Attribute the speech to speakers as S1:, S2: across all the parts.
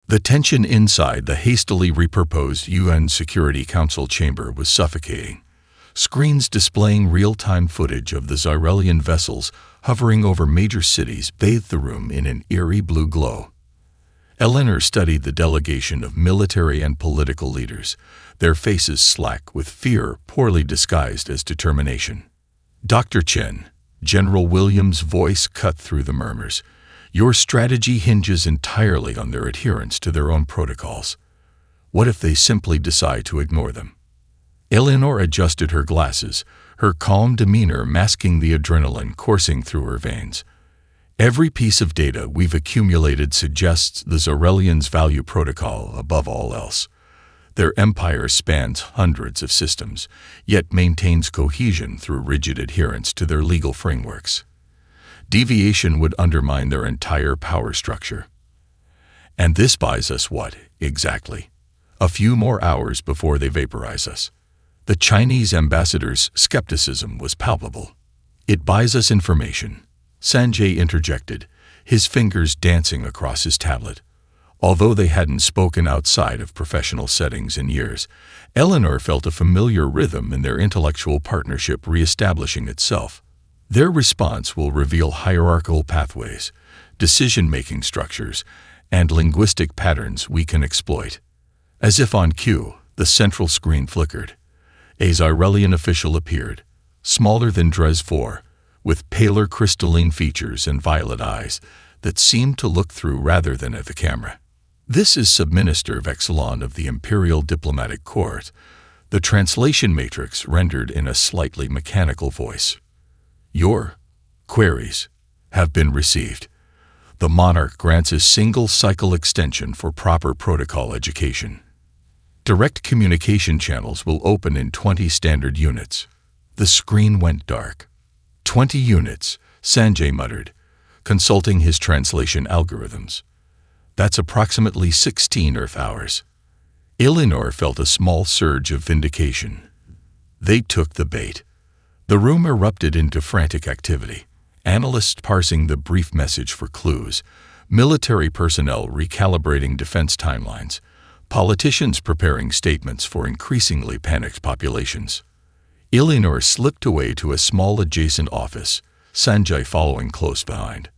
S1: The tension inside the hastily repurposed UN Security Council chamber was suffocating. Screens displaying real-time footage of the Xyrelian vessels hovering over major cities bathed the room in an eerie blue glow. Eleanor studied the delegation of military and political leaders, their faces slack with fear poorly disguised as determination. "Dr. Chen," General Williams' voice cut through the murmurs, "your strategy hinges entirely on their adherence to their own protocols. What if they simply decide to ignore them?" Eleanor adjusted her glasses, her calm demeanor masking the adrenaline coursing through her veins. "Every piece of data we've accumulated suggests the Xyrelians value protocol above all else. Their empire spans hundreds of systems, yet maintains cohesion through rigid adherence to their legal frameworks. Deviation would undermine their entire power structure. And this buys us what, exactly? A few more hours before they vaporize us." The Chinese ambassador's skepticism was palpable. "It buys us information," Sanjay interjected, his fingers dancing across his tablet. Although they hadn't spoken outside of professional settings in years, Eleanor felt a familiar rhythm in their intellectual partnership reestablishing itself. Their response will reveal hierarchical pathways, decision-making structures, and linguistic patterns we can exploit. As if on cue, the central screen flickered. A Xyrelian official appeared, smaller than Dres 4, with paler crystalline features and violet eyes that seemed to look through rather than at the camera. "This is Subminister Vexilon of the Imperial Diplomatic Court," the translation matrix rendered in a slightly mechanical voice. "Your queries have been received. The Monarch grants a single cycle extension for proper protocol education. Direct communication channels will open in 20 standard units." The screen went dark. 20 units, Sanjay muttered, consulting his translation algorithms. "That's approximately 16 Earth hours." Eleanor felt a small surge of vindication. They took the bait. The room erupted into frantic activity. Analysts parsing the brief message for clues, military personnel recalibrating defense timelines, politicians preparing statements for increasingly panicked populations. Eleanor slipped away to a small adjacent office, Sanjay following close behind.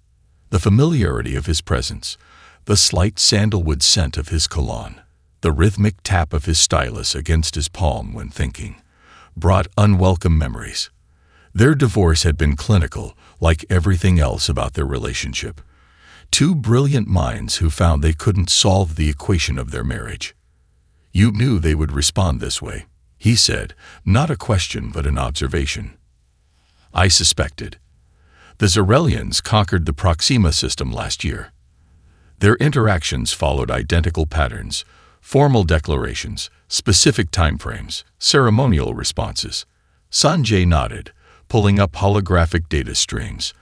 S1: The familiarity of his presence, the slight sandalwood scent of his cologne, the rhythmic tap of his stylus against his palm when thinking, brought unwelcome memories. Their divorce had been clinical, like everything else about their relationship. Two brilliant minds who found they couldn't solve the equation of their marriage. "You knew they would respond this way," he said, not a question but an observation. "I suspected. The Xyrelians conquered the Proxima system last year. Their interactions followed identical patterns, formal declarations, specific timeframes, ceremonial responses." Sanjay nodded, pulling up holographic data streams.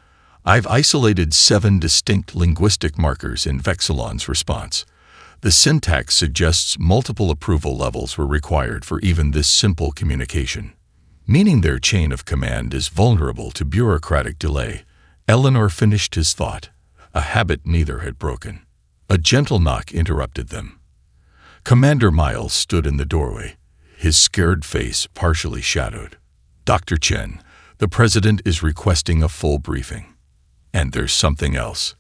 S1: "I've isolated 7 distinct linguistic markers in Vexilon's response. The syntax suggests multiple approval levels were required for even this simple communication, meaning their chain of command is vulnerable to bureaucratic delay." Eleanor finished his thought, a habit neither had broken. A gentle knock interrupted them. Commander Miles stood in the doorway, his scared face partially shadowed. "Dr. Chen, the President is requesting a full briefing. And there's something else."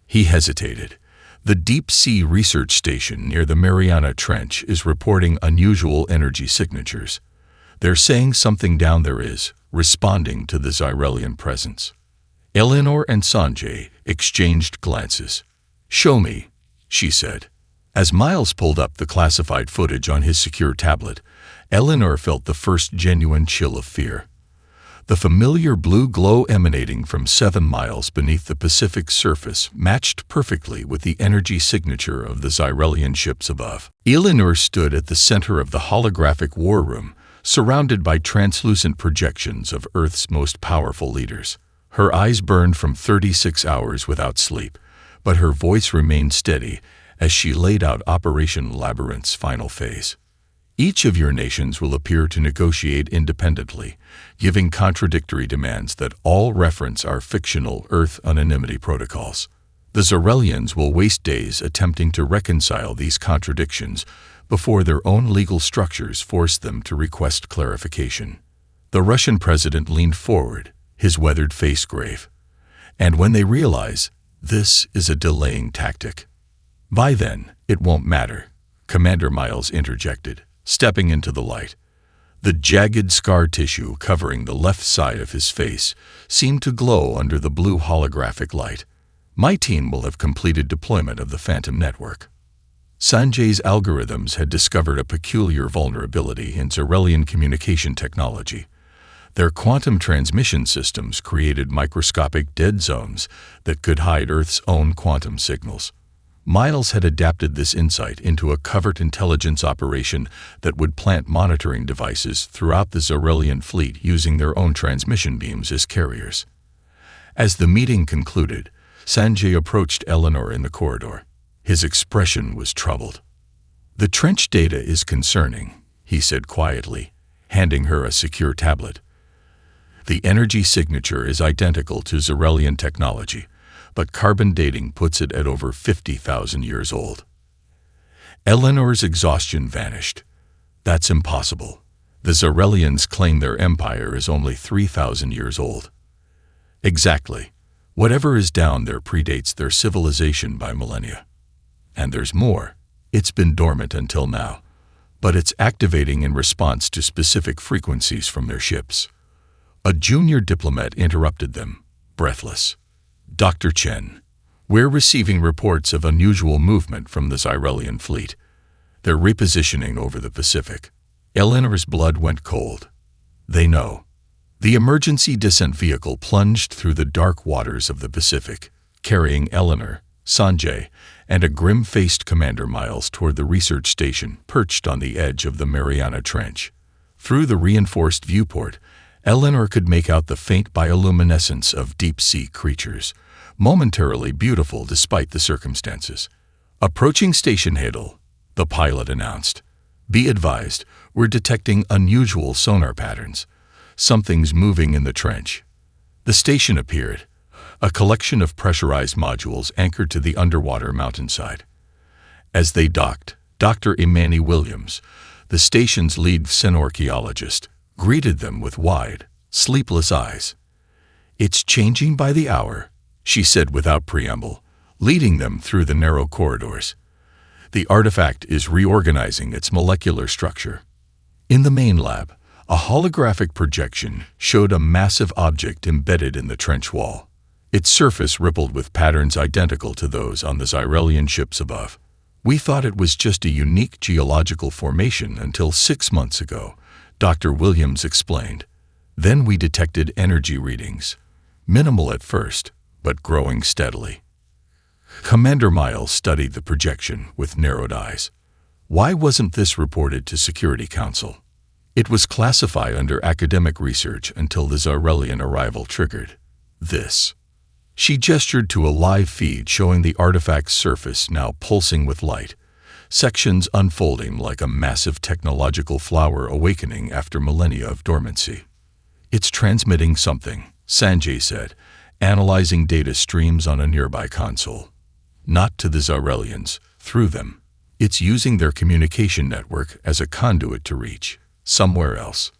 S1: He hesitated. "The Deep-Sea Research Station near the Mariana Trench is reporting unusual energy signatures. They're saying something down there is responding to the Xyrelian presence." Eleanor and Sanjay exchanged glances. "Show me," she said. As Miles pulled up the classified footage on his secure tablet, Eleanor felt the first genuine chill of fear. The familiar blue glow emanating from 7 miles beneath the Pacific surface matched perfectly with the energy signature of the Xyrelian ships above. Eleanor stood at the center of the holographic war room, surrounded by translucent projections of Earth's most powerful leaders. Her eyes burned from 36 hours without sleep, but her voice remained steady as she laid out Operation Labyrinth's final phase. "Each of your nations will appear to negotiate independently, giving contradictory demands that all reference our fictional Earth anonymity protocols. The Zarelians will waste days attempting to reconcile these contradictions before their own legal structures force them to request clarification. The Russian president leaned forward, his weathered face grave. And when they realize this is a delaying tactic, by then it won't matter, Commander Miles interjected, stepping into the light. The jagged scar tissue covering the left side of his face seemed to glow under the blue holographic light. My team will have completed deployment of the Phantom Network. Sanjay's algorithms had discovered a peculiar vulnerability in Zarelian communication technology. Their quantum transmission systems created microscopic dead zones that could hide Earth's own quantum signals. Miles had adapted this insight into a covert intelligence operation that would plant monitoring devices throughout the Zarelian fleet using their own transmission beams as carriers. As the meeting concluded, Sanjay approached Eleanor in the corridor. His expression was troubled. "The trench data is concerning," he said quietly, handing her a secure tablet. "The energy signature is identical to Zarelian technology, but carbon dating puts it at over 50,000 years old." Eleanor's exhaustion vanished. "That's impossible. The Zarelians claim their empire is only 3,000 years old." "Exactly. Whatever is down there predates their civilization by millennia. And there's more. It's been dormant until now, but it's activating in response to specific frequencies from their ships." A junior diplomat interrupted them, breathless. "Dr. Chen, we're receiving reports of unusual movement from the Zarelian fleet. They're repositioning over the Pacific." Eleanor's blood went cold. "They know." The emergency descent vehicle plunged through the dark waters of the Pacific, carrying Eleanor, Sanjay, and a grim-faced Commander Miles toward the research station perched on the edge of the Mariana Trench. Through the reinforced viewport, Eleanor could make out the faint bioluminescence of deep-sea creatures, momentarily beautiful despite the circumstances. "Approaching Station Hadel," the pilot announced. "Be advised, we're detecting unusual sonar patterns. Something's moving in the trench." The station appeared, a collection of pressurized modules anchored to the underwater mountainside. As they docked, Dr. Imani Williams, the station's lead xenorchaeologist, greeted them with wide, sleepless eyes. "It's changing by the hour," she said without preamble, leading them through the narrow corridors. "The artifact is reorganizing its molecular structure." In the main lab, a holographic projection showed a massive object embedded in the trench wall. Its surface rippled with patterns identical to those on the Zarelian ships above. "We thought it was just a unique geological formation until 6 months ago," Dr. Williams explained. "Then we detected energy readings. Minimal at first, but growing steadily." Commander Miles studied the projection with narrowed eyes. Why wasn't this reported to Security Council? It was classified under academic research until the Zarelian arrival triggered this. She gestured to a live feed showing the artifact's surface now pulsing with light, sections unfolding like a massive technological flower awakening after millennia of dormancy. "It's transmitting something," Sanjay said, analyzing data streams on a nearby console. "Not to the Zarelians, through them. It's using their communication network as a conduit to reach somewhere else."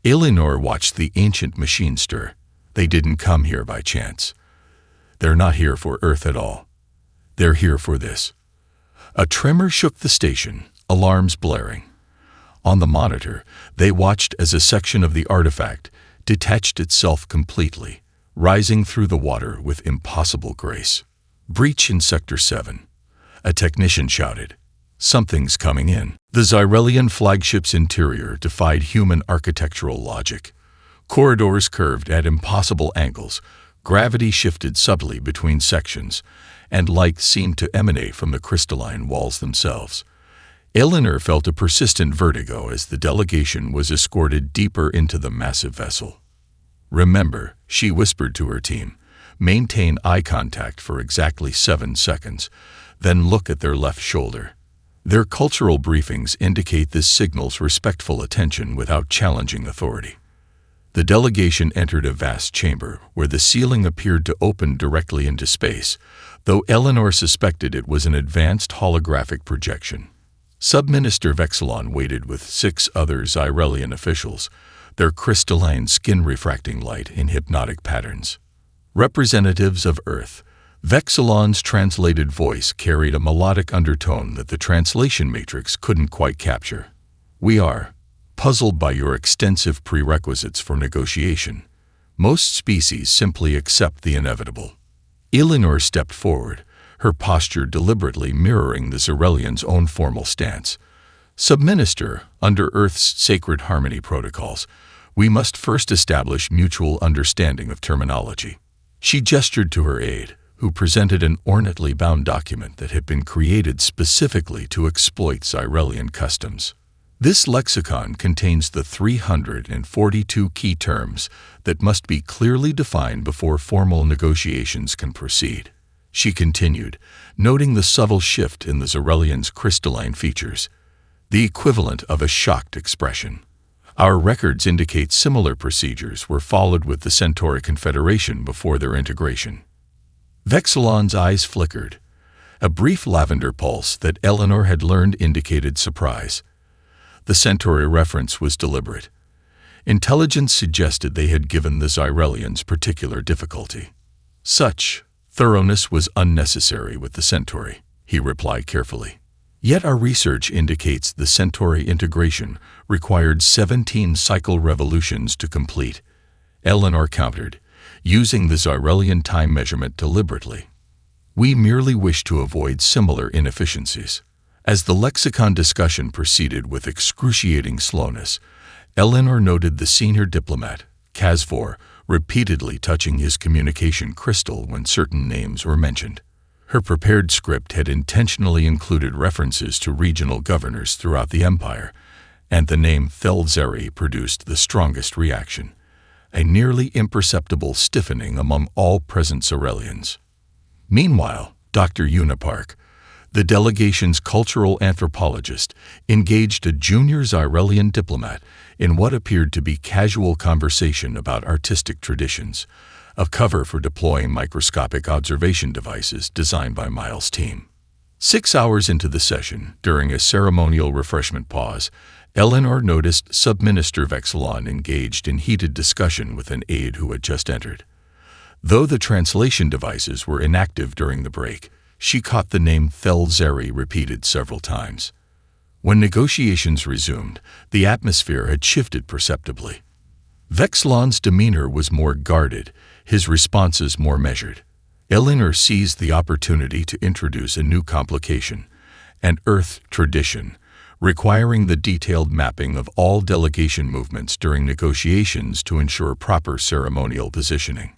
S1: Eleanor watched the ancient machine stir. "They didn't come here by chance. They're not here for Earth at all. They're here for this." A tremor shook the station, alarms blaring. On the monitor, they watched as a section of the artifact detached itself completely, rising through the water with impossible grace. "Breach in Sector 7. A technician shouted. "Something's coming in." The Zarelian flagship's interior defied human architectural logic. Corridors curved at impossible angles, gravity shifted subtly between sections, and light seemed to emanate from the crystalline walls themselves. Eleanor felt a persistent vertigo as the delegation was escorted deeper into the massive vessel. "Remember," she whispered to her team, "maintain eye contact for exactly 7 seconds, then look at their left shoulder." Their cultural briefings indicate this signals respectful attention without challenging authority. The delegation entered a vast chamber where the ceiling appeared to open directly into space, though Eleanor suspected it was an advanced holographic projection. Subminister Vexilon waited with 6 other Xyrelian officials, their crystalline skin refracting light in hypnotic patterns. Representatives of Earth, Vexilon's translated voice carried a melodic undertone that the translation matrix couldn't quite capture. "We are puzzled by your extensive prerequisites for negotiation. Most species simply accept the inevitable." Eleanor stepped forward, her posture deliberately mirroring the Xyrelian's own formal stance. "Subminister, under Earth's sacred harmony protocols, we must first establish mutual understanding of terminology." She gestured to her aide, who presented an ornately bound document that had been created specifically to exploit Xyrelian customs. This lexicon contains the 342 key terms that must be clearly defined before formal negotiations can proceed. She continued, noting the subtle shift in the Xyrelian's crystalline features, the equivalent of a shocked expression. "Our records indicate similar procedures were followed with the Centauri Confederation before their integration." Vexilon's eyes flickered. A brief lavender pulse that Eleanor had learned indicated surprise. The Centauri reference was deliberate. Intelligence suggested they had given the Xyrelians particular difficulty. "Such thoroughness was unnecessary with the Centauri," he replied carefully. "Yet our research indicates the Centauri integration required 17 cycle revolutions to complete," Eleanor countered, using the Xyrelian time measurement deliberately. "We merely wish to avoid similar inefficiencies." As the lexicon discussion proceeded with excruciating slowness, Eleanor noted the senior diplomat, Casvor, repeatedly touching his communication crystal when certain names were mentioned. Her prepared script had intentionally included references to regional governors throughout the empire, and the name Thelzeri produced the strongest reaction, a nearly imperceptible stiffening among all present Xyrelians. Meanwhile, Dr. Unipark, the delegation's cultural anthropologist, engaged a junior Xyrelian diplomat in what appeared to be casual conversation about artistic traditions, a cover for deploying microscopic observation devices designed by Miles' team. 6 hours into the session, during a ceremonial refreshment pause, Eleanor noticed Subminister Vexilon engaged in heated discussion with an aide who had just entered. Though the translation devices were inactive during the break, she caught the name Thelzeri repeated several times. When negotiations resumed, the atmosphere had shifted perceptibly. Vexilon's demeanor was more guarded, his responses more measured. Eleanor seized the opportunity to introduce a new complication, an Earth tradition, requiring the detailed mapping of all delegation movements during negotiations to ensure proper ceremonial positioning.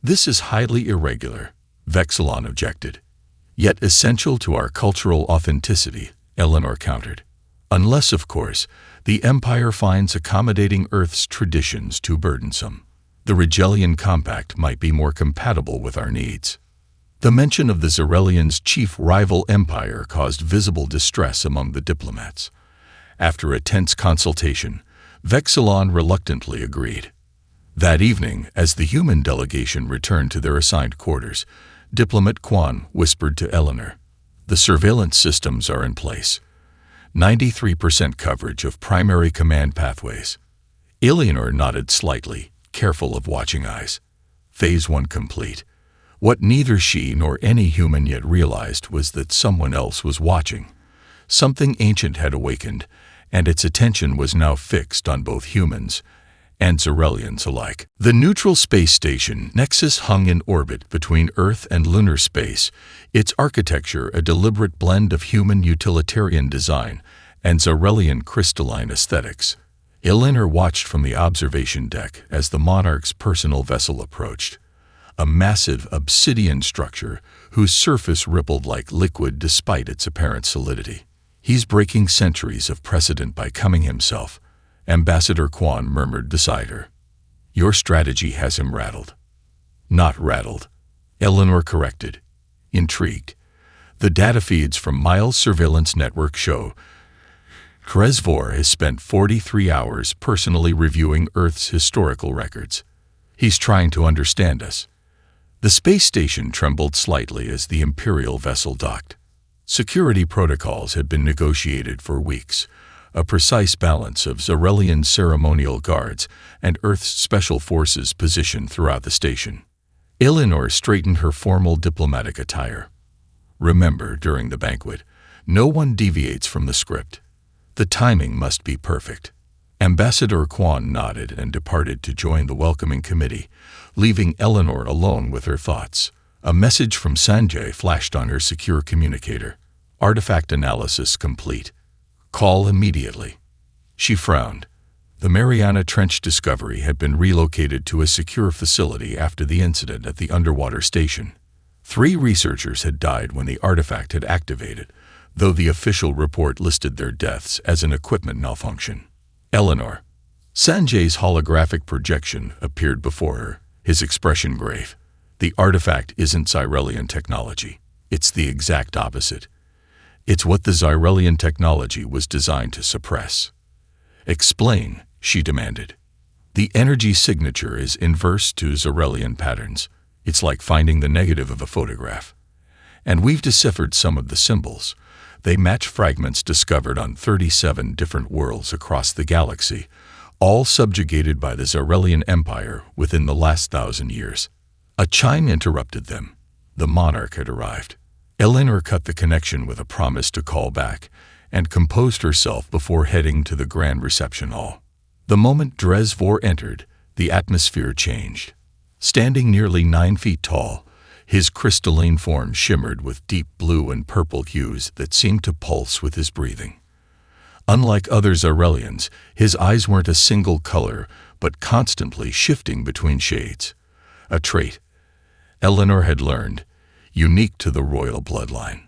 S1: "This is highly irregular," Vexilon objected. "Yet essential to our cultural authenticity," Eleanor countered. "Unless, of course, the Empire finds accommodating Earth's traditions too burdensome. The Rigelian Compact might be more compatible with our needs." The mention of the Xyrelians' chief rival empire caused visible distress among the diplomats. After a tense consultation, Vexilon reluctantly agreed. That evening, as the human delegation returned to their assigned quarters, Diplomat Quan whispered to Eleanor, "The surveillance systems are in place. 93% coverage of primary command pathways." Eleanor nodded slightly, careful of watching eyes. Phase 1 complete. What neither she nor any human yet realized was that someone else was watching. Something ancient had awakened, and its attention was now fixed on both humans and Xyrelians alike. The neutral space station Nexus hung in orbit between Earth and lunar space, its architecture a deliberate blend of human utilitarian design and Xyrelian crystalline aesthetics. Eleanor watched from the observation deck as the Monarch's personal vessel approached, a massive obsidian structure whose surface rippled like liquid despite its apparent solidity. "He's breaking centuries of precedent by coming himself," Ambassador Quan murmured beside her. "Your strategy has him rattled." "Not rattled," Eleanor corrected, intrigued. "The data feeds from Miles' surveillance network show Casvor has spent 43 hours personally reviewing Earth's historical records. He's trying to understand us." The space station trembled slightly as the Imperial vessel docked. Security protocols had been negotiated for weeks, a precise balance of Zarelian ceremonial guards and Earth's special forces positioned throughout the station. Eleanor straightened her formal diplomatic attire. Remember, during the banquet, no one deviates from the script. The timing must be perfect. Ambassador Quan nodded and departed to join the welcoming committee, leaving Eleanor alone with her thoughts. A message from Sanjay flashed on her secure communicator. Artifact analysis complete. Call immediately. She frowned. The Mariana Trench discovery had been relocated to a secure facility after the incident at the underwater station. 3 researchers had died when the artifact had activated, though the official report listed their deaths as an equipment malfunction. Eleanor. Sanjay's holographic projection appeared before her, his expression grave. The artifact isn't Zyrelian technology. It's the exact opposite. It's what the Zyrelian technology was designed to suppress. Explain, she demanded. The energy signature is inverse to Zyrelian patterns. It's like finding the negative of a photograph. And we've deciphered some of the symbols. They match fragments discovered on 37 different worlds across the galaxy, all subjugated by the Zyrelian Empire within the last 1,000 years. A chime interrupted them. The Monarch had arrived. Eleanor cut the connection with a promise to call back and composed herself before heading to the grand reception hall. The moment Dresvor entered, the atmosphere changed. Standing nearly 9 feet tall, his crystalline form shimmered with deep blue and purple hues that seemed to pulse with his breathing. Unlike other Zyrelians, his eyes weren't a single color, but constantly shifting between shades. A trait, Eleanor had learned, unique to the royal bloodline.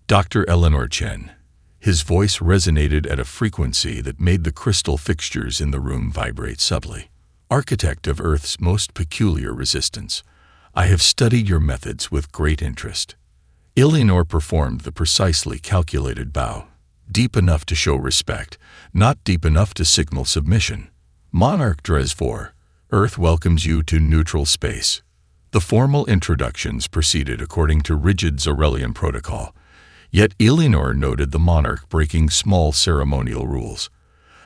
S1: Dr. Eleanor Chen. His voice resonated at a frequency that made the crystal fixtures in the room vibrate subtly. Architect of Earth's most peculiar resistance, I have studied your methods with great interest. Eleanor performed the precisely calculated bow, deep enough to show respect, not deep enough to signal submission. Monarch Dresvor, Earth welcomes you to neutral space. The formal introductions proceeded according to rigid Zyrelian protocol, yet Eleanor noted the Monarch breaking small ceremonial rules,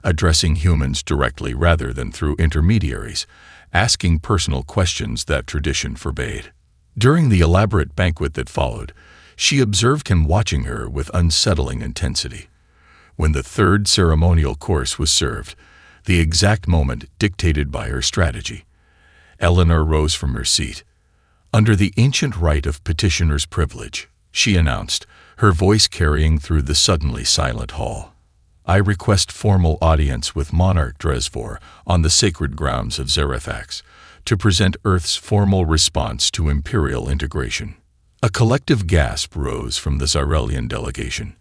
S1: addressing humans directly rather than through intermediaries, asking personal questions that tradition forbade. During the elaborate banquet that followed, she observed him watching her with unsettling intensity. When the 3rd ceremonial course was served, the exact moment dictated by her strategy, Eleanor rose from her seat. Under the ancient right of petitioner's privilege, she announced, her voice carrying through the suddenly silent hall. I request formal audience with Monarch Dresvor on the sacred grounds of Zarethax to present Earth's formal response to imperial integration. A collective gasp rose from the Zyrelian delegation.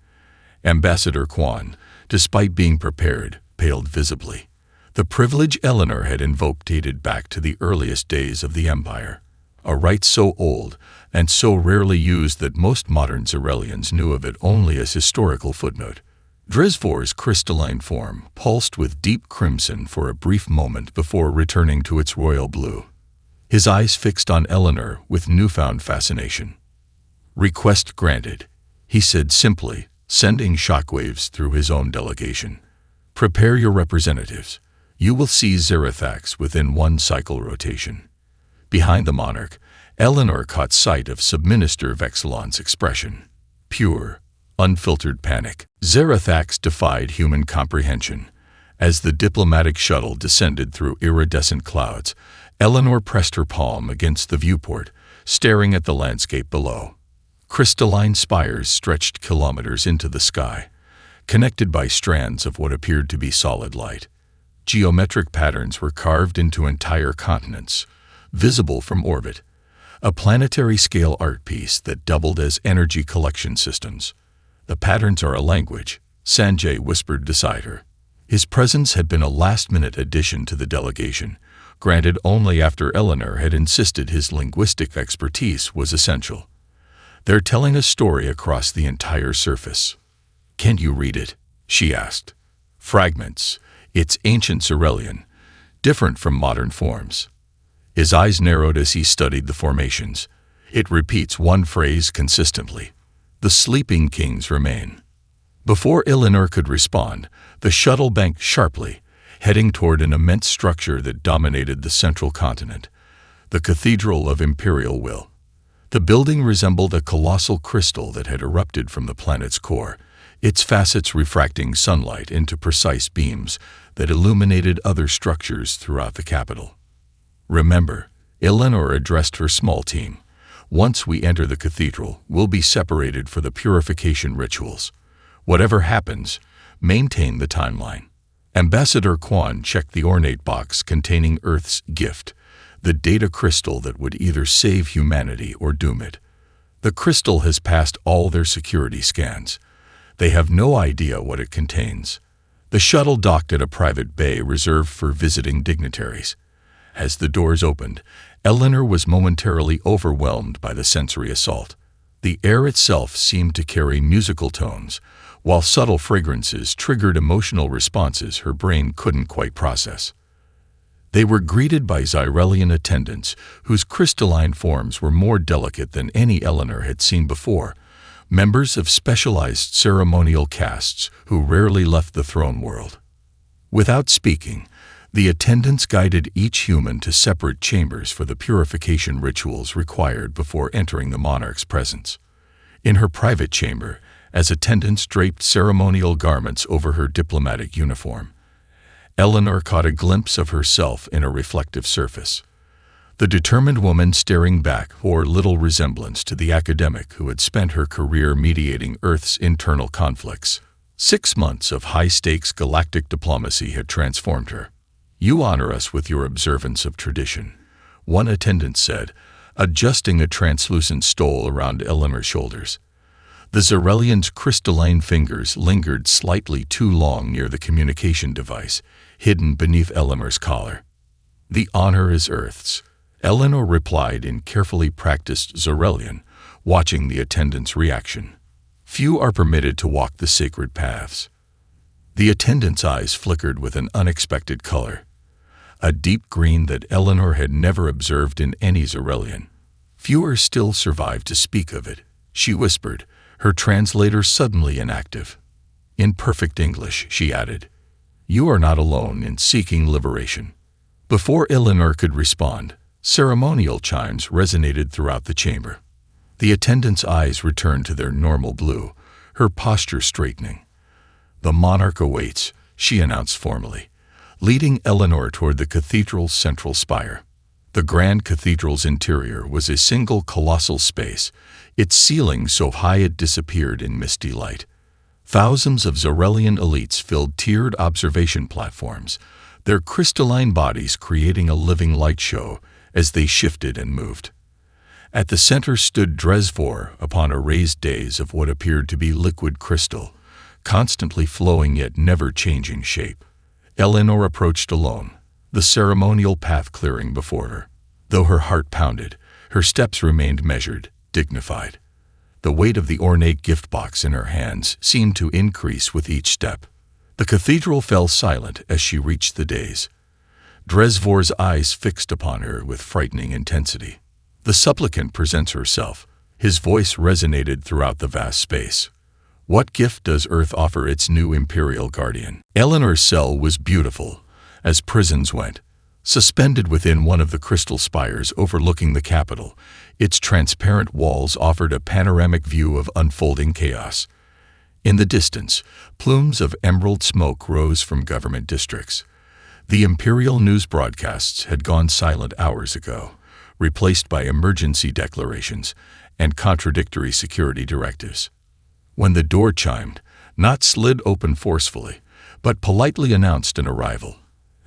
S1: Ambassador Quan, despite being prepared, paled visibly. The privilege Eleanor had invoked dated back to the earliest days of the Empire, a right so old and so rarely used that most modern Zyrelians knew of it only as historical footnote. Dresvor's crystalline form pulsed with deep crimson for a brief moment before returning to its royal blue. His eyes fixed on Eleanor with newfound fascination. Request granted, he said simply, sending shockwaves through his own delegation. Prepare your representatives. You will see Zarethax within 1 cycle rotation. Behind the Monarch, Eleanor caught sight of Subminister Vexilon's expression. Pure, unfiltered panic. Zarethax defied human comprehension. As the diplomatic shuttle descended through iridescent clouds, Eleanor pressed her palm against the viewport, staring at the landscape below. Crystalline spires stretched kilometers into the sky, connected by strands of what appeared to be solid light. Geometric patterns were carved into entire continents, visible from orbit, a planetary-scale art piece that doubled as energy collection systems. The patterns are a language, Sanjay whispered beside her. His presence had been a last-minute addition to the delegation, granted only after Eleanor had insisted his linguistic expertise was essential. They're telling a story across the entire surface. Can't you read it? She asked. Fragments. It's ancient Zyrelian, different from modern forms. His eyes narrowed as he studied the formations. It repeats one phrase consistently. The sleeping kings remain. Before Eleanor could respond, the shuttle banked sharply, heading toward an immense structure that dominated the central continent, the Cathedral of Imperial Will. The building resembled a colossal crystal that had erupted from the planet's core, its facets refracting sunlight into precise beams that illuminated other structures throughout the capital. "Remember," Eleanor addressed her small team, "once we enter the cathedral, we'll be separated for the purification rituals. Whatever happens, maintain the timeline." Ambassador Quan checked the ornate box containing Earth's gift, the data crystal that would either save humanity or doom it. The crystal has passed all their security scans. They have no idea what it contains. The shuttle docked at a private bay reserved for visiting dignitaries. As the doors opened, Eleanor was momentarily overwhelmed by the sensory assault. The air itself seemed to carry musical tones, while subtle fragrances triggered emotional responses her brain couldn't quite process. They were greeted by Xyrelian attendants whose crystalline forms were more delicate than any Eleanor had seen before, members of specialized ceremonial castes who rarely left the throne world. Without speaking, the attendants guided each human to separate chambers for the purification rituals required before entering the monarch's presence. In her private chamber, as attendants draped ceremonial garments over her diplomatic uniform, Eleanor caught a glimpse of herself in a reflective surface. The determined woman staring back bore little resemblance to the academic who had spent her career mediating Earth's internal conflicts. 6 months of high-stakes galactic diplomacy had transformed her. "You honor us with your observance of tradition," one attendant said, adjusting a translucent stole around Eleanor's shoulders. The Xyrelian's crystalline fingers lingered slightly too long near the communication device, hidden beneath Eleanor's collar. "The honor is Earth's," Eleanor replied in carefully practiced Xyrelian, watching the attendant's reaction. "Few are permitted to walk the sacred paths." The attendant's eyes flickered with an unexpected color, a deep green that Eleanor had never observed in any Xyrelian. "Fewer still survive to speak of it," she whispered, her translator suddenly inactive. In perfect English, she added, "You are not alone in seeking liberation." Before Eleanor could respond, ceremonial chimes resonated throughout the chamber. The attendant's eyes returned to their normal blue, her posture straightening. "The monarch awaits," she announced formally, leading Eleanor toward the cathedral's central spire. The grand cathedral's interior was a single colossal space, its ceiling so high it disappeared in misty light. Thousands of Xyrelian elites filled tiered observation platforms, their crystalline bodies creating a living light show as they shifted and moved. At the center stood Dresvor upon a raised dais of what appeared to be liquid crystal, constantly flowing yet never changing shape. Eleanor approached alone, the ceremonial path clearing before her. Though her heart pounded, her steps remained measured, dignified. The weight of the ornate gift box in her hands seemed to increase with each step. The cathedral fell silent as she reached the dais, Dresvor's eyes fixed upon her with frightening intensity. The supplicant presents herself. His voice resonated throughout the vast space. "What gift does Earth offer its new imperial guardian?" Eleanor's cell was beautiful, as prisons went. Suspended within one of the crystal spires overlooking the capital, its transparent walls offered a panoramic view of unfolding chaos. In the distance, plumes of emerald smoke rose from government districts. The imperial news broadcasts had gone silent hours ago, replaced by emergency declarations and contradictory security directives. When the door chimed, not slid open forcefully, but politely announced an arrival,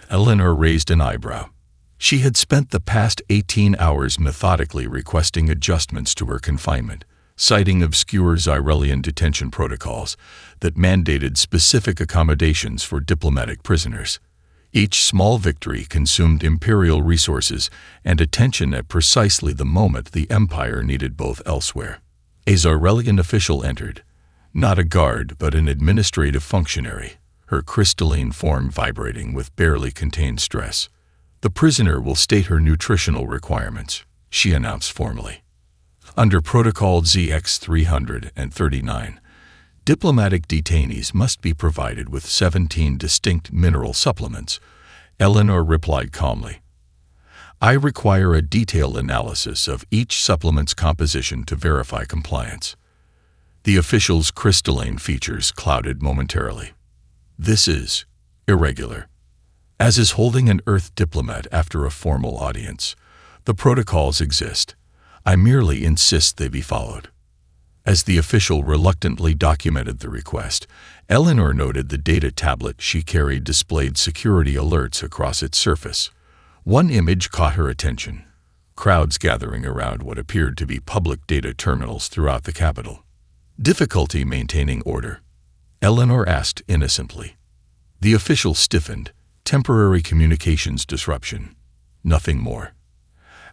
S1: Eleanor raised an eyebrow. She had spent the past 18 hours methodically requesting adjustments to her confinement, citing obscure Xyrelian detention protocols that mandated specific accommodations for diplomatic prisoners. Each small victory consumed imperial resources and attention at precisely the moment the Empire needed both elsewhere. A Xyrelian official entered, not a guard but an administrative functionary, her crystalline form vibrating with barely contained stress. The prisoner will state her nutritional requirements, she announced formally. Under Protocol ZX-339, diplomatic detainees must be provided with 17 distinct mineral supplements, Eleanor replied calmly. I require a detailed analysis of each supplement's composition to verify compliance. The official's crystalline features clouded momentarily. This is irregular. As is holding an Earth diplomat after a formal audience, the protocols exist. I merely insist they be followed. As the official reluctantly documented the request, Eleanor noted the data tablet she carried displayed security alerts across its surface. One image caught her attention: crowds gathering around what appeared to be public data terminals throughout the capital. Difficulty maintaining order? Eleanor asked innocently. The official stiffened. Temporary communications disruption. Nothing more.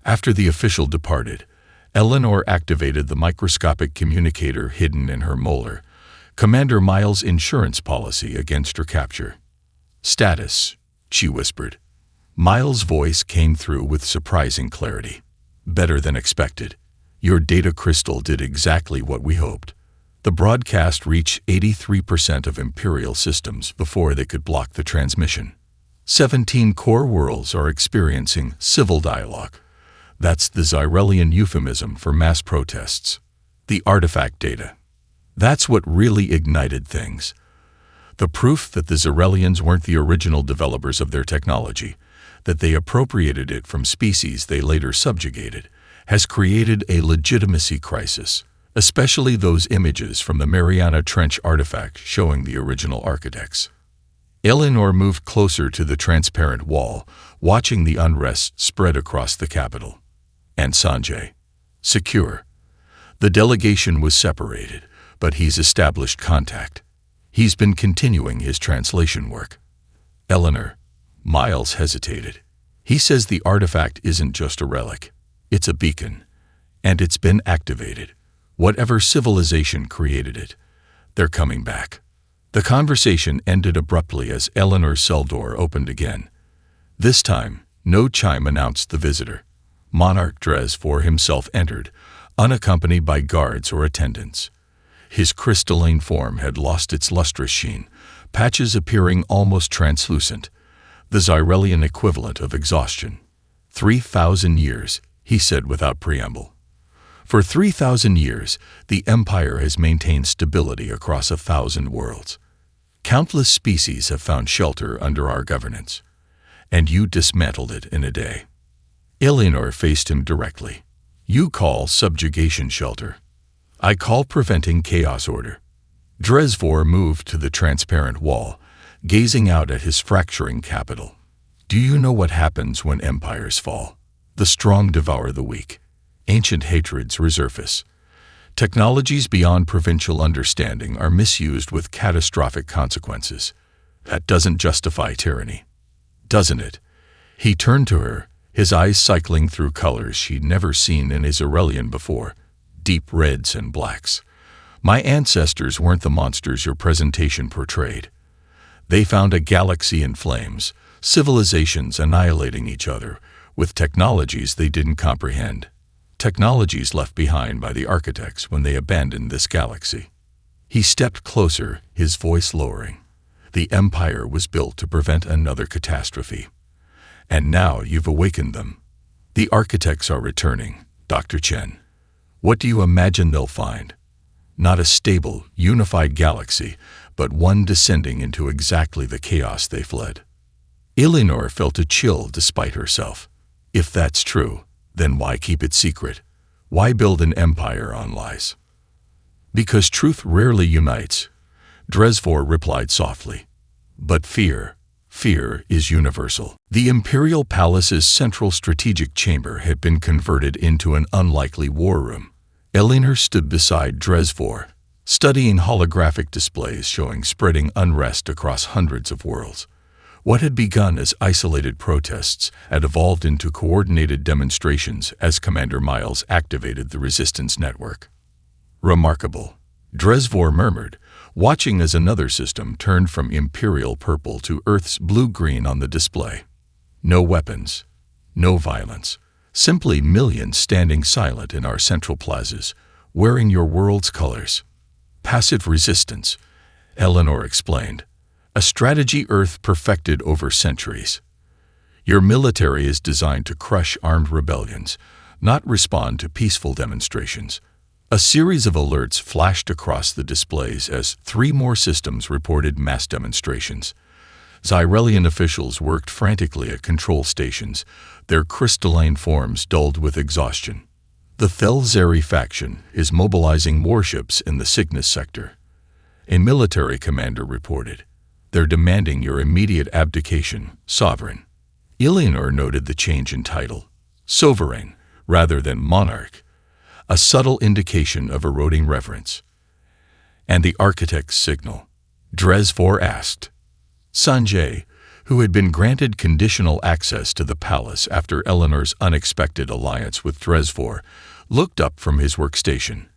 S1: After the official departed, Eleanor activated the microscopic communicator hidden in her molar, Commander Miles' insurance policy against her capture. Status, she whispered. Miles' voice came through with surprising clarity. Better than expected. Your data crystal did exactly what we hoped. The broadcast reached 83% of Imperial systems before they could block the transmission. 17 core worlds are experiencing civil dialogue. That's the Zyrelian euphemism for mass protests. The artifact data. That's what really ignited things. The proof that the Zyrelians weren't the original developers of their technology, that they appropriated it from species they later subjugated, has created a legitimacy crisis, especially those images from the Mariana Trench artifact showing the original architects. Eleanor moved closer to the transparent wall, watching the unrest spread across the capital. And Sanjay. Secure. The delegation was separated, but he's established contact. He's been continuing his translation work. Eleanor. Miles hesitated. He says the artifact isn't just a relic. It's a beacon. And it's been activated. Whatever civilization created it, they're coming back. The conversation ended abruptly as Eleanor's cell door opened again. This time, no chime announced the visitor. Monarch Dresvor himself entered, unaccompanied by guards or attendants. His crystalline form had lost its lustrous sheen, patches appearing almost translucent, the Zyrelian equivalent of exhaustion. 3,000 years, he said without preamble. For 3,000 years, the Empire has maintained stability across 1,000 worlds. Countless species have found shelter under our governance. And you dismantled it in a day. Eleanor faced him directly. You call subjugation shelter. I call preventing chaos order. Dresvor moved to the transparent wall, gazing out at his fracturing capital. Do you know what happens when empires fall? The strong devour the weak. Ancient hatreds resurface. Technologies beyond provincial understanding are misused with catastrophic consequences. That doesn't justify tyranny, doesn't it? He turned to her, his eyes cycling through colors she'd never seen in a Zyrelian before, deep reds and blacks. My ancestors weren't the monsters your presentation portrayed. They found a galaxy in flames, civilizations annihilating each other, with technologies they didn't comprehend. Technologies left behind by the architects when they abandoned this galaxy. He stepped closer, his voice lowering. The Empire was built to prevent another catastrophe. And now you've awakened them. The architects are returning, Dr. Chen. What do you imagine they'll find? Not a stable, unified galaxy, but one descending into exactly the chaos they fled. Eleanor felt a chill despite herself. If that's true, then why keep it secret? Why build an empire on lies? Because truth rarely unites, Dresvor replied softly. But fear is universal. The Imperial Palace's central strategic chamber had been converted into an unlikely war room. Eleanor stood beside Dresvor, studying holographic displays showing spreading unrest across hundreds of worlds. What had begun as isolated protests had evolved into coordinated demonstrations as Commander Miles activated the resistance network. Remarkable, Dresvor murmured, watching as another system turned from Imperial purple to Earth's blue-green on the display. No weapons, no violence, simply millions standing silent in our central plazas, wearing your world's colors. Passive resistance, Eleanor explained, a strategy Earth perfected over centuries. Your military is designed to crush armed rebellions, not respond to peaceful demonstrations. A series of alerts flashed across the displays as 3 more systems reported mass demonstrations. Xyrelian officials worked frantically at control stations, their crystalline forms dulled with exhaustion. The Thelzari faction is mobilizing warships in the Cygnus sector. A military commander reported, "They're demanding your immediate abdication, Sovereign." Eleanor noted the change in title, Sovereign, rather than Monarch, a subtle indication of eroding reverence. And the architect's signal, Dresvor asked. Sanjay, who had been granted conditional access to the palace after Eleanor's unexpected alliance with Dresvor, looked up from his workstation.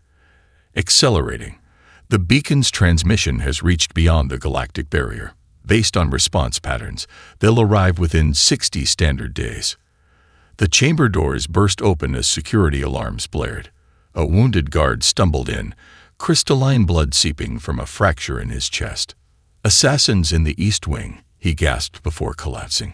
S1: Accelerating. The beacon's transmission has reached beyond the galactic barrier. Based on response patterns, they'll arrive within 60 standard days. The chamber doors burst open as security alarms blared. A wounded guard stumbled in, crystalline blood seeping from a fracture in his chest. "Assassins in the East Wing," he gasped before collapsing.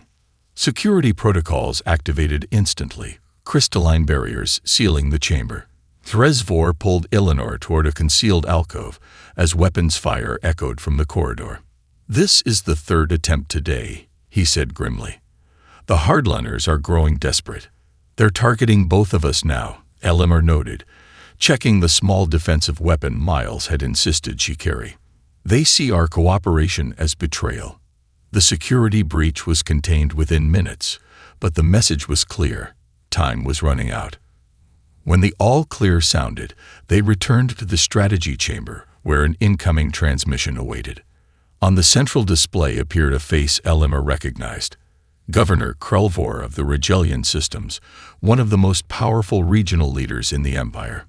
S1: Security protocols activated instantly, crystalline barriers sealing the chamber. Dresvor pulled Eleanor toward a concealed alcove as weapons fire echoed from the corridor. "This is the 3rd attempt today," he said grimly. "The hardliners are growing desperate. They're targeting both of us now," Eleanor noted, checking the small defensive weapon Miles had insisted she carry. "They see our cooperation as betrayal." The security breach was contained within minutes, but the message was clear. Time was running out. When the all-clear sounded, they returned to the strategy chamber, where an incoming transmission awaited. On the central display appeared a face Eleanor recognized. Governor Krelvor of the Regelian Systems, one of the most powerful regional leaders in the Empire.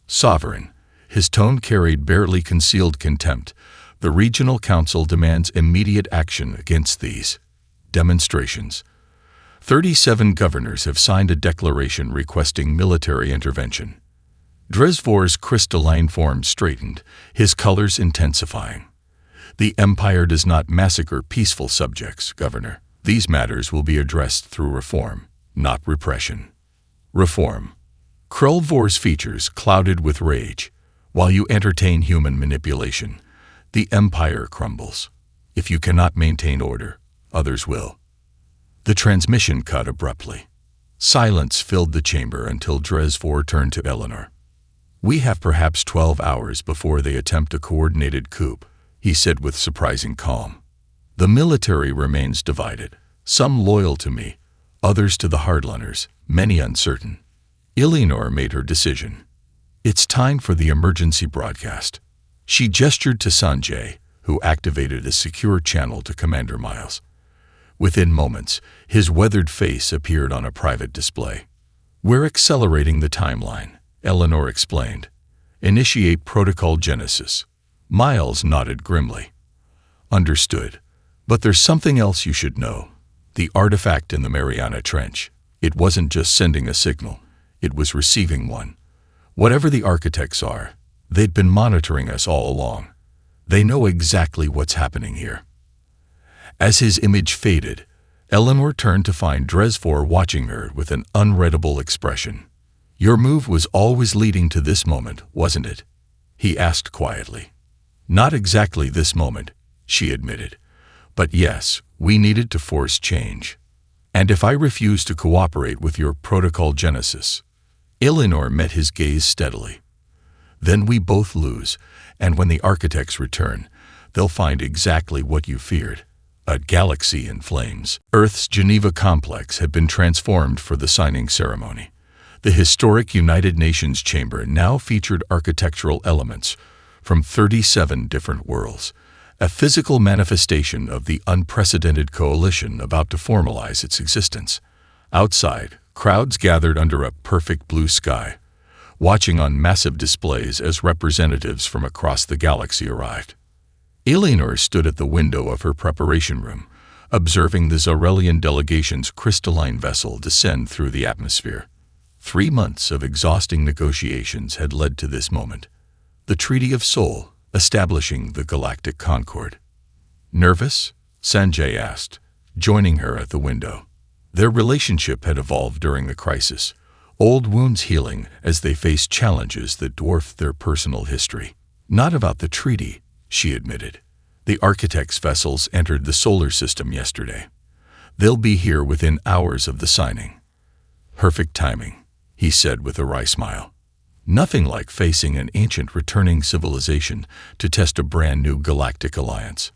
S1: "Sovereign," his tone carried barely concealed contempt, "the Regional Council demands immediate action against these demonstrations. 37 governors have signed a declaration requesting military intervention." Dresvor's crystalline form straightened, his colors intensifying. "The Empire does not massacre peaceful subjects, Governor. These matters will be addressed through reform, not repression." Reform. Krelvor's features clouded with rage. "While you entertain human manipulation, the Empire crumbles. If you cannot maintain order, others will." The transmission cut abruptly. Silence filled the chamber until Dresvor turned to Eleanor. "We have perhaps 12 hours before they attempt a coordinated coup," he said with surprising calm. "The military remains divided, some loyal to me, others to the hardliners, many uncertain." Eleanor made her decision. "It's time for the emergency broadcast." She gestured to Sanjay, who activated a secure channel to Commander Miles. Within moments, his weathered face appeared on a private display. "We're accelerating the timeline," Eleanor explained. "Initiate Protocol Genesis." Miles nodded grimly. "Understood. But there's something else you should know. The artifact in the Mariana Trench. It wasn't just sending a signal. It was receiving one. Whatever the architects are, they'd been monitoring us all along. They know exactly what's happening here." As his image faded, Eleanor turned to find Dresvor watching her with an unreadable expression. "Your move was always leading to this moment, wasn't it?" he asked quietly. "Not exactly this moment," she admitted. "But yes, we needed to force change. And if I refuse to cooperate with your Protocol Genesis..." Eleanor met his gaze steadily. "Then we both lose, and when the architects return, they'll find exactly what you feared. A galaxy in flames." Earth's Geneva complex had been transformed for the signing ceremony. The historic United Nations chamber now featured architectural elements from 37 different worlds, a physical manifestation of the unprecedented coalition about to formalize its existence. Outside, crowds gathered under a perfect blue sky, watching on massive displays as representatives from across the galaxy arrived. Eleanor stood at the window of her preparation room, observing the Zarelian delegation's crystalline vessel descend through the atmosphere. 3 months of exhausting negotiations had led to this moment. The Treaty of Soul, establishing the Galactic Concord. Nervous? Sanjay asked, joining her at the window. Their relationship had evolved during the crisis, old wounds healing as they faced challenges that dwarfed their personal history. Not about the treaty, she admitted. The architect's vessels entered the solar system yesterday. They'll be here within hours of the signing. Perfect timing, he said with a wry smile. Nothing like facing an ancient returning civilization to test a brand new galactic alliance.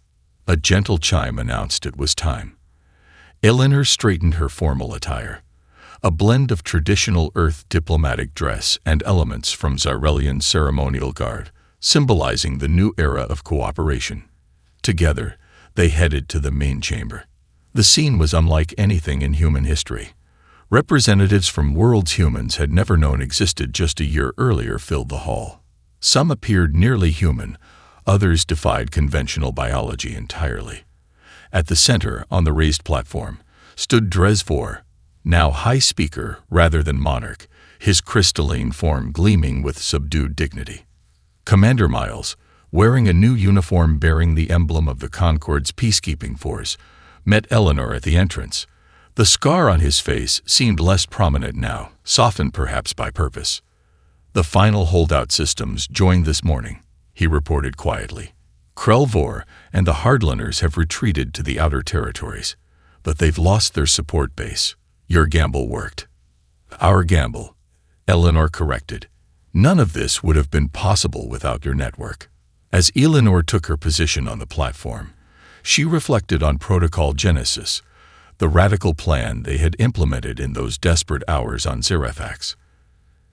S1: A gentle chime announced it was time. Eleanor straightened her formal attire, a blend of traditional Earth diplomatic dress and elements from Zarelian ceremonial garb, symbolizing the new era of cooperation. Together, they headed to the main chamber. The scene was unlike anything in human history. Representatives from worlds humans had never known existed just a year earlier filled the hall. Some appeared nearly human, others defied conventional biology entirely. At the center, on the raised platform, stood Dresvor, now High Speaker rather than Monarch, his crystalline form gleaming with subdued dignity. Commander Miles, wearing a new uniform bearing the emblem of the Concord's peacekeeping force, met Eleanor at the entrance. The scar on his face seemed less prominent now, softened perhaps by purpose. The final holdout systems joined this morning, he reported quietly. Krelvor and the Hardliners have retreated to the outer territories, but they've lost their support base. Your gamble worked. Our gamble, Eleanor corrected. None of this would have been possible without your network. As Eleanor took her position on the platform, she reflected on Protocol Genesis, the radical plan they had implemented in those desperate hours on Zirathax.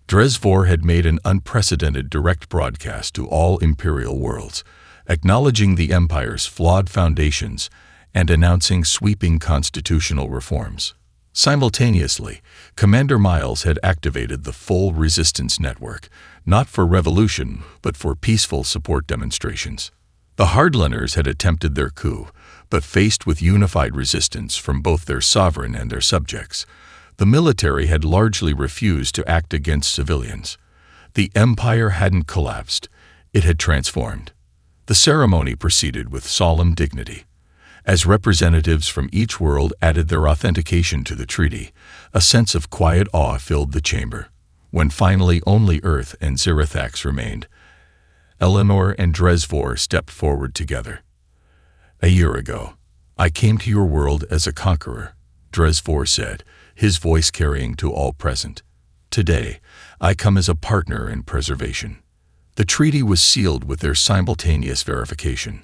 S1: Dresvor had made an unprecedented direct broadcast to all Imperial worlds, acknowledging the Empire's flawed foundations and announcing sweeping constitutional reforms. Simultaneously, Commander Miles had activated the full resistance network, not for revolution, but for peaceful support demonstrations. The Hardliners had attempted their coup, but faced with unified resistance from both their sovereign and their subjects. The military had largely refused to act against civilians. The Empire hadn't collapsed, it had transformed. The ceremony proceeded with solemn dignity. As representatives from each world added their authentication to the treaty, a sense of quiet awe filled the chamber. When finally only Earth and Zirathax remained, Eleanor and Dresvor stepped forward together. A year ago, I came to your world as a conqueror, Dresvor said, his voice carrying to all present. Today, I come as a partner in preservation. The treaty was sealed with their simultaneous verification.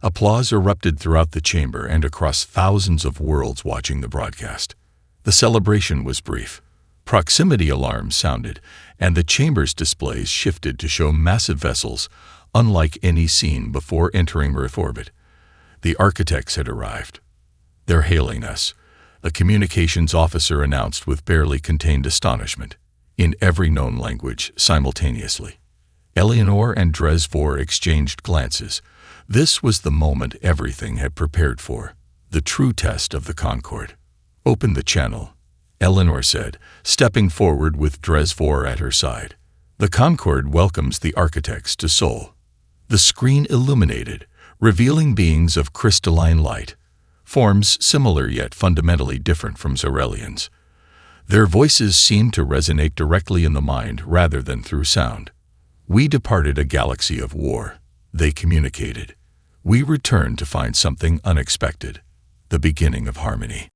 S1: Applause erupted throughout the chamber and across thousands of worlds watching the broadcast. The celebration was brief. Proximity alarms sounded, and the chamber's displays shifted to show massive vessels, unlike any seen before entering Earth orbit. The architects had arrived. They're hailing us, a communications officer announced with barely contained astonishment, in every known language simultaneously. Eleanor and Dresvor exchanged glances. This was the moment everything had prepared for, the true test of the Concord. Open the channel, Eleanor said, stepping forward with Dresvor at her side. The Concord welcomes the architects to Sol. The screen illuminated, revealing beings of crystalline light, forms similar yet fundamentally different from Zarelians. Their voices seemed to resonate directly in the mind rather than through sound. We departed a galaxy of war, they communicated. We returned to find something unexpected, the beginning of harmony.